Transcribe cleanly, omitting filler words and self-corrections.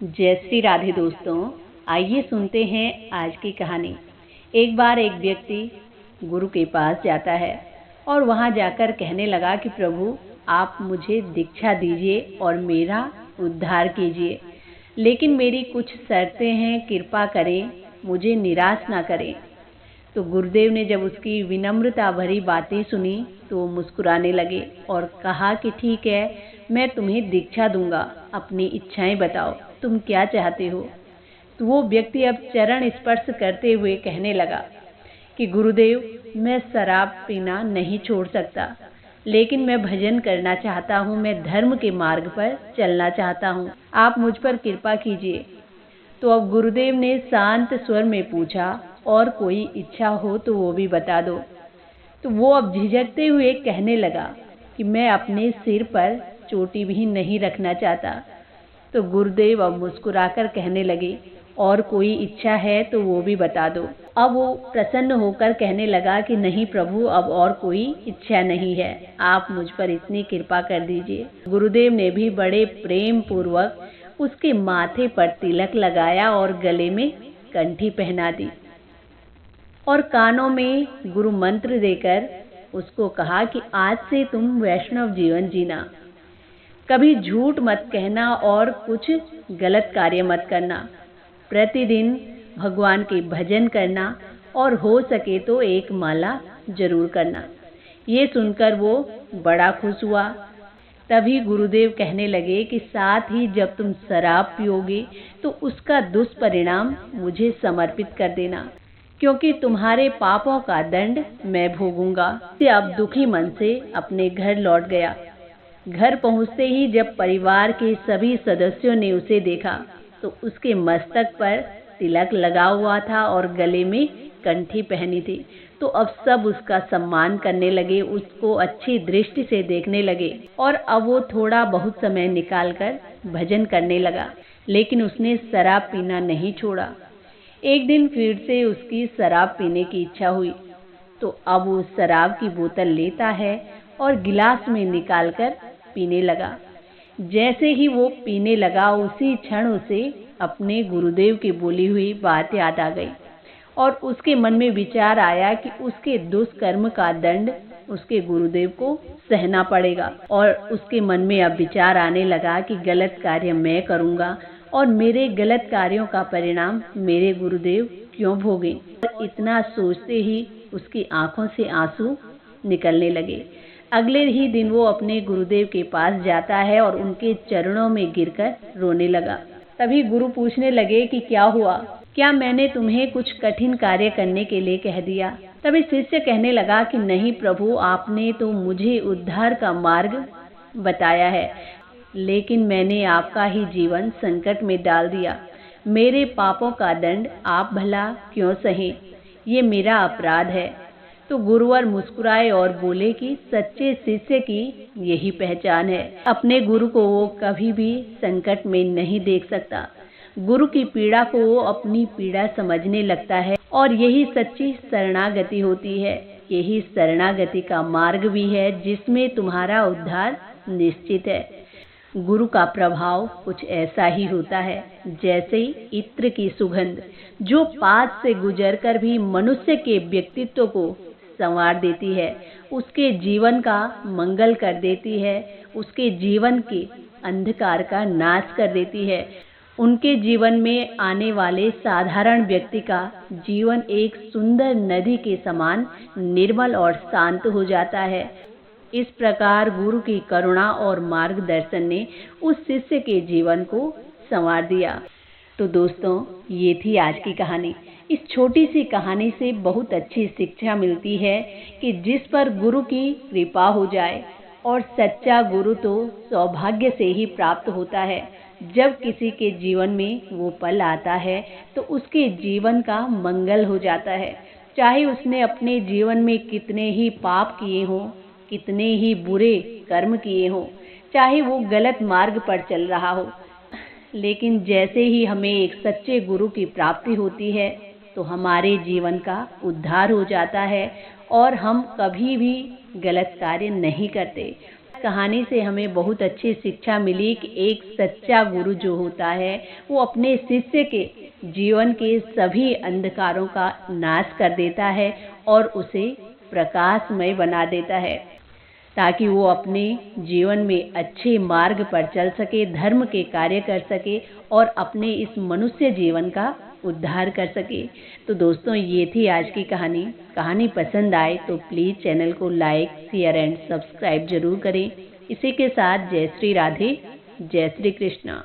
जय श्री राधे दोस्तों। आइए सुनते हैं आज की कहानी। एक बार एक व्यक्ति गुरु के पास जाता है और वहां जाकर कहने लगा कि प्रभु आप मुझे दीक्षा दीजिए और मेरा उद्धार कीजिए, लेकिन मेरी कुछ शर्तें हैं, कृपा करें, मुझे निराश ना करें। तो गुरुदेव ने जब उसकी विनम्रता भरी बातें सुनी तो वो मुस्कुराने लगे और कहा कि ठीक है, मैं तुम्हें दीक्षा दूंगा, अपनी इच्छाएं बताओ, तुम क्या चाहते हो। तो वो व्यक्ति अब चरण स्पर्श करते हुए कहने लगा कि गुरुदेव, मैं शराब पीना नहीं छोड़ सकता, लेकिन मैं भजन करना चाहता हूँ, मैं धर्म के मार्ग पर चलना चाहता हूँ, आप मुझ पर कृपा कीजिए। तो अब गुरुदेव ने शांत स्वर में पूछा, और कोई इच्छा हो तो वो भी बता दो। तो वो अब झिझकते हुए कहने लगा कि मैं अपने सिर पर चोटी भी नहीं रखना चाहता। तो गुरुदेव अब मुस्कुराकर कहने लगे, और कोई इच्छा है तो वो भी बता दो। अब वो प्रसन्न होकर कहने लगा कि नहीं प्रभु, अब और कोई इच्छा नहीं है, आप मुझ पर इतनी कृपा कर दीजिए। गुरुदेव ने भी बड़े प्रेम पूर्वक उसके माथे पर तिलक लगाया और गले में कंठी पहना दी और कानों में गुरु मंत्र देकर उसको कहा कि आज से तुम वैष्णव जीवन जीना, कभी झूठ मत कहना और कुछ गलत कार्य मत करना, प्रतिदिन भगवान के भजन करना और हो सके तो एक माला जरूर करना। ये सुनकर वो बड़ा खुश हुआ। तभी गुरुदेव कहने लगे कि साथ ही जब तुम शराब पियोगे तो उसका दुष्परिणाम मुझे समर्पित कर देना, क्योंकि तुम्हारे पापों का दंड मैं भोगूंगा। से अब दुखी मन से अपने घर लौट गया। घर पहुंचते ही जब परिवार के सभी सदस्यों ने उसे देखा तो उसके मस्तक पर तिलक लगा हुआ था और गले में कंठी पहनी थी। तो अब सब उसका सम्मान करने लगे, उसको अच्छी दृष्टि से देखने लगे और अब वो थोड़ा बहुत समय निकालकर भजन करने लगा, लेकिन उसने शराब पीना नहीं छोड़ा। एक दिन फिर से उसकी शराब पीने की इच्छा हुई, तो अब वो शराब की बोतल लेता है और गिलास में निकालकर पीने लगा। जैसे ही वो पीने लगा, उसी क्षण उसे अपने गुरुदेव की बोली हुई बात याद आ गई और उसके मन में विचार आया कि उसके दुष्कर्म का दंड उसके गुरुदेव को सहना पड़ेगा। और उसके मन में अब विचार आने लगा कि गलत कार्य मैं करूंगा और मेरे गलत कार्यों का परिणाम मेरे गुरुदेव क्यों भोगें। और इतना सोचते ही उसकी आंखों से आंसू निकलने लगे। अगले ही दिन वो अपने गुरुदेव के पास जाता है और उनके चरणों में गिरकर रोने लगा। तभी गुरु पूछने लगे कि क्या हुआ, क्या मैंने तुम्हें कुछ कठिन कार्य करने के लिए कह दिया। तभी शिष्य कहने लगा कि नहीं प्रभु, आपने तो मुझे उद्धार का मार्ग बताया है, लेकिन मैंने आपका ही जीवन संकट में डाल दिया। मेरे पापों का दंड आप भला क्यों सहें, ये मेरा अपराध है। तो गुरुवर मुस्कुराए और बोले कि सच्चे शिष्य की यही पहचान है, अपने गुरु को वो कभी भी संकट में नहीं देख सकता। गुरु की पीड़ा को वो अपनी पीड़ा समझने लगता है और यही सच्ची शरणागति होती है। यही शरणागति का मार्ग भी है जिसमें तुम्हारा उद्धार निश्चित है। गुरु का प्रभाव कुछ ऐसा ही होता है जैसे इत्र की सुगंध, जो पास से गुजरकर भी मनुष्य के व्यक्तित्व को संवार देती है, उसके जीवन का मंगल कर देती है, उसके जीवन के अंधकार का नाश कर देती है। उनके जीवन में आने वाले साधारण व्यक्ति का जीवन एक सुंदर नदी के समान निर्मल और शांत हो जाता है। इस प्रकार गुरु की करुणा और मार्गदर्शन ने उस शिष्य के जीवन को संवार दिया। तो दोस्तों, ये थी आज की कहानी। इस छोटी सी कहानी से बहुत अच्छी शिक्षा मिलती है कि जिस पर गुरु की कृपा हो जाए, और सच्चा गुरु तो सौभाग्य से ही प्राप्त होता है। जब किसी के जीवन में वो पल आता है तो उसके जीवन का मंगल हो जाता है, चाहे उसने अपने जीवन में कितने ही पाप किए हों, कितने ही बुरे कर्म किए हों, चाहे वो गलत मार्ग पर चल रहा हो। लेकिन जैसे ही हमें एक सच्चे गुरु की प्राप्ति होती है तो हमारे जीवन का उद्धार हो जाता है और हम कभी भी गलत कार्य नहीं करते। कहानी से हमें बहुत अच्छी शिक्षा मिली कि एक सच्चा गुरु जो होता है वो अपने शिष्य के जीवन के सभी अंधकारों का नाश कर देता है और उसे प्रकाशमय बना देता है, ताकि वो अपने जीवन में अच्छे मार्ग पर चल सके, धर्म के कार्य कर सके और अपने इस मनुष्य जीवन का उद्धार कर सके। तो दोस्तों, ये थी आज की कहानी। कहानी पसंद आए तो प्लीज़ चैनल को लाइक, शेयर एंड सब्सक्राइब जरूर करें। इसी के साथ जय श्री राधे, जय श्री कृष्णा।